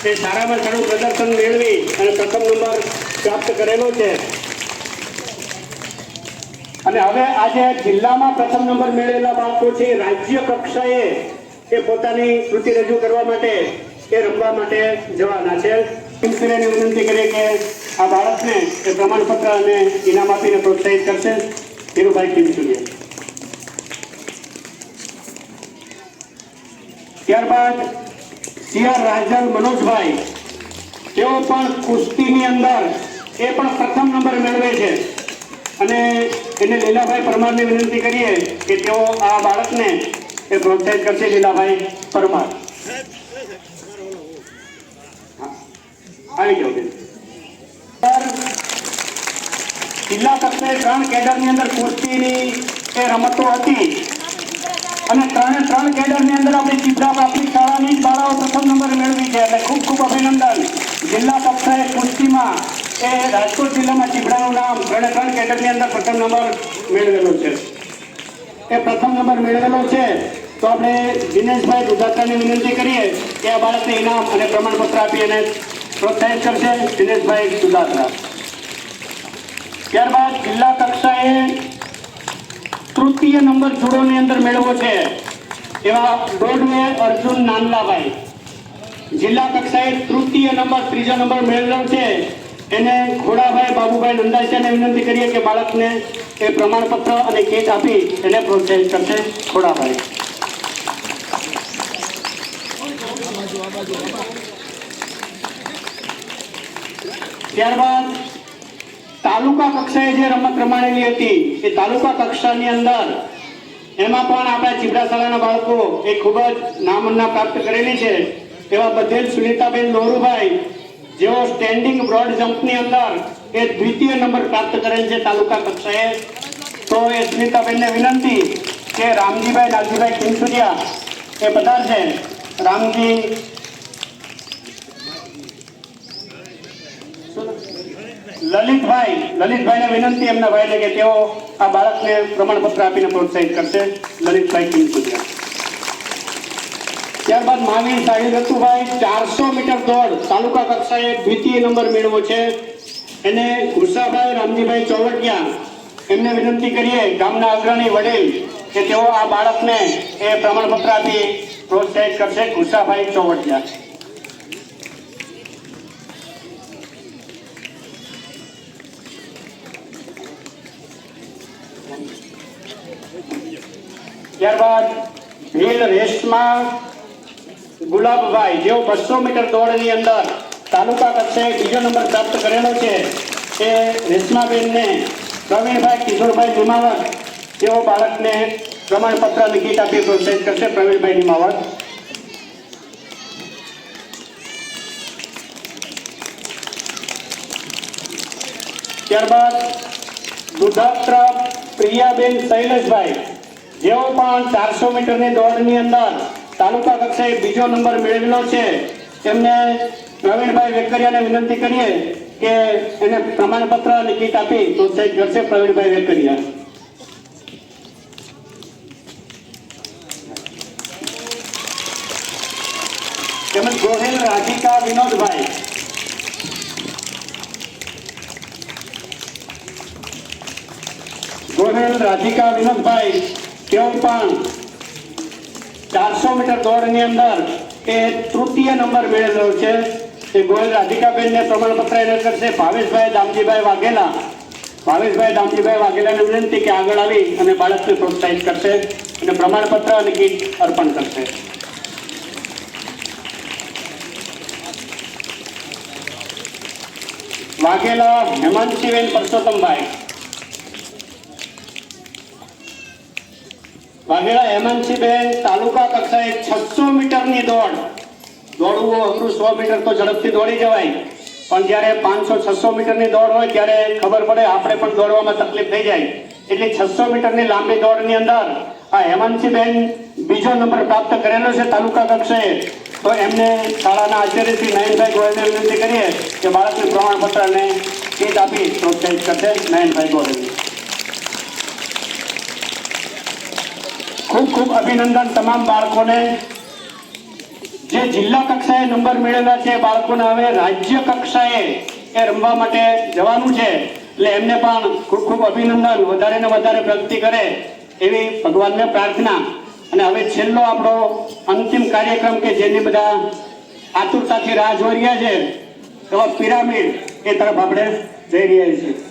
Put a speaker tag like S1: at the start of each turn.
S1: એ સારામાં સારું પ્રદર્શન મેળવી અને પ્રથમ નંબર પ્રાપ્ત કરેલો છે. અને હવે આજે જિલ્લામાં પ્રથમ નંબર મેળવેલા બાળકો છે રાજ્ય કક્ષાએ એ પોતાની કૃતિ રજૂ કરવા માટે એ રમવા માટે જવાના છે. પ્રિન્સિપલને વિનંતી કરીએ કે આ બાળકને એ પ્રમાણપત્ર અને ઇનામ આપીને પ્રોત્સાહિત કરશે. ધીરુભાઈ કિમસુરિયા. ત્યારબાદ સીઆર રાજલ મનોજભાઈ, તેઓ પણ કુસ્તીની અંદર એ પણ પ્રથમ નંબર મેળવે છે અને એને લીલાભાઈ પરમારને વિનંતી કરીએ કે તેઓ આ બાળકને એ પ્રોત્સાહિત કરશે. લીલાભાઈ પરમાર આવી જાઓ. જિલ્લા કક્ષાએ 3 કેડરની અંદર કુસ્તીની એ રમતો હતી અને 3 કેડરની અંદર આપણી ચિત્રા આપણી શાળાની જ બાળાઓ પ્રથમ નંબર મેળવી છે. એટલે ખૂબ ખૂબ અભિનંદન. જિલ્લા કક્ષાએ કુસ્તીમાં એ રાજકોટ જિલ્લામાં ચીબડાનું નામ 3 કેડરની અંદર પ્રથમ નંબર મેળવેલો છે. એ પ્રથમ નંબર મેળવેલો છે તો આપણે દિનેશભાઈ દુધાત્રાને વિનંતી કરીએ કે આ બાળકને ઇનામ અને પ્રમાણપત્ર આપી અને પ્રોત્સાહિત કરશે. દિનેશભાઈ દુધાત્રા. ત્યારબાદ જિલ્લા કક્ષાએ 3ય નંબર જુડોની અંદર મેળવો છે એવા બ્રોડવે અર્જુન નાનલાભાઈ. જિલ્લા કક્ષાએ 3ય નંબર 3જો નંબર મેળવેલો છે એને ખોડાભાઈ બાબુભાઈ નંદાસિયાને વિનંતી કરીએ કે બાળકને એ પ્રમાણપત્ર અને કીટ આપી એને પ્રોત્સાહિત કરશે. ખોડાભાઈ. ત્યારબાદ તાલુકા કક્ષાએ જે રમત રમાડેલી હતી એ તાલુકા કક્ષાની અંદર એમાં પણ આપણા ચીબડા શાળાના બાળકો એ ખૂબ જ નામના પ્રાપ્ત કરેલી છે એવા બધેલ સુનીતાબેન લોરુભાઈ, જેઓ સ્ટેન્ડિંગ બ્રોડ જમ્પની અંદર એ 2ય નંબર પ્રાપ્ત કરેલ છે તાલુકા કક્ષાએ. તો એ સુનીતાબેનને વિનંતી કે રામજીભાઈ નાગજીભાઈ કિમસુરિયા એ પધારશે. રામજી લલિતભાઈને વિનંતી એમના ભાઈને કે તેઓ આ બાળકને પ્રમાણપત્ર આપીને પ્રોત્સાહિત કરશે. લલિતભાઈ કિમસુરિયા. ત્યારબાદ મહાવીર સાહિલ રતુભાઈ 400 મીટર દોડ તાલુકા કક્ષાએ 2ય નંબર મેળવ્યો છે એને ઘુસાભાઈ રામજીભાઈ ચોવટિયા એમને વિનંતી કરીએ ગામના અગ્રણી વડીલ કે તેઓ આ બાળકને એ પ્રમાણપત્ર આપી પ્રોત્સાહિત કરશે. ઘુસાભાઈ ચોવટિયા. ત્યારબાદ ભીલ રેસમાં ગુલાબભાઈ, જેઓ 200 મીટર દોડની અંદર તાલુકા કક્ષાએ 2જો નંબર પ્રાપ્ત કરેલો છે એ રેશમાબેનને પ્રવીણભાઈ કિશોરભાઈ નિમાવત તેઓ બાળકને પ્રમાણપત્ર અને કીટ આપી પ્રોત્સાહિત કરશે. પ્રવીણભાઈ નિમાવત. ત્યારબાદ દુધાત્રા પ્રિયાબેન શૈલેષભાઈ, જેઓ પણ 400 મીટરની દોડની અંદર તાલુકા કક્ષાએ 2જો નંબર મેળવેલો છે તેમને પ્રવીણભાઈ વેકરિયાને વિનંતી કરીએ કે એને પ્રમાણપત્ર અને કીટ આપી પ્રોત્સાહિત કરશે. પ્રવીણભાઈ વેકરિયા. તેમજ ગોહિલ રાધિકા વિનોદભાઈ. ગોહિલ રાધિકા વિનોદભાઈ તેઓ પણ 400 મીટર દોડની અંદર એ 3ય નંબર મેળવેલો છે. એ ગોહિલ રાધિકાબેનને પ્રમાણપત્ર એનાયત કરશે. ભાવેશભાઈ દામજીભાઈ વાઘેલાને વિનંતી કે આગળ આવી અને બાળકને પ્રોત્સાહિત કરશે અને પ્રમાણપત્ર અને કીટ અર્પણ કરશે. વાઘેલા હેમંતસિંહબેન પરસોત્તમભાઈ. વાઘેલા હેમંતસિંહબેન તાલુકા કક્ષાએ 600 મીટરની દોડવું અઘરું. 100 મીટર તો ઝડપથી દોડી જવાય પણ જ્યારે 500-600 મીટરની દોડ હોય ત્યારે ખબર પડે આપણે પણ દોડવામાં તકલીફ થઈ જાય. એટલે 600 મીટરની લાંબી દોડની અંદર આ હેમંતસિંહબેન 2જો નંબર પ્રાપ્ત કરેલો છે તાલુકા કક્ષાએ. તો એમને શાળાના આચાર્ય શ્રી નયનભાઈ ગોયલને વિનંતી કરીએ કે બાળકને પ્રમાણપત્ર અને કીટ આપી પ્રોત્સાહિત કરશે. નયનભાઈ ગોયલ. ખૂબ ખૂબ અભિનંદન તમામ બાળકોને. જે જિલ્લા કક્ષાએ નંબર મેળવેલા છે બાળકોને હવે રાજ્ય કક્ષાએ એ રમવા માટે જવાનું છે, એટલે એમને પણ ખૂબ ખૂબ અભિનંદન, વધારે ને વધારે પ્રગતિ કરે એવી ભગવાનને પ્રાર્થના. અને હવે છેલ્લો આપણો અંતિમ કાર્યક્રમ કે જેની બધા આતુરતાથી રાહ જોઈ રહ્યા છે, એવા પિરામિડ એ તરફ આપણે જઈ રહ્યા છીએ.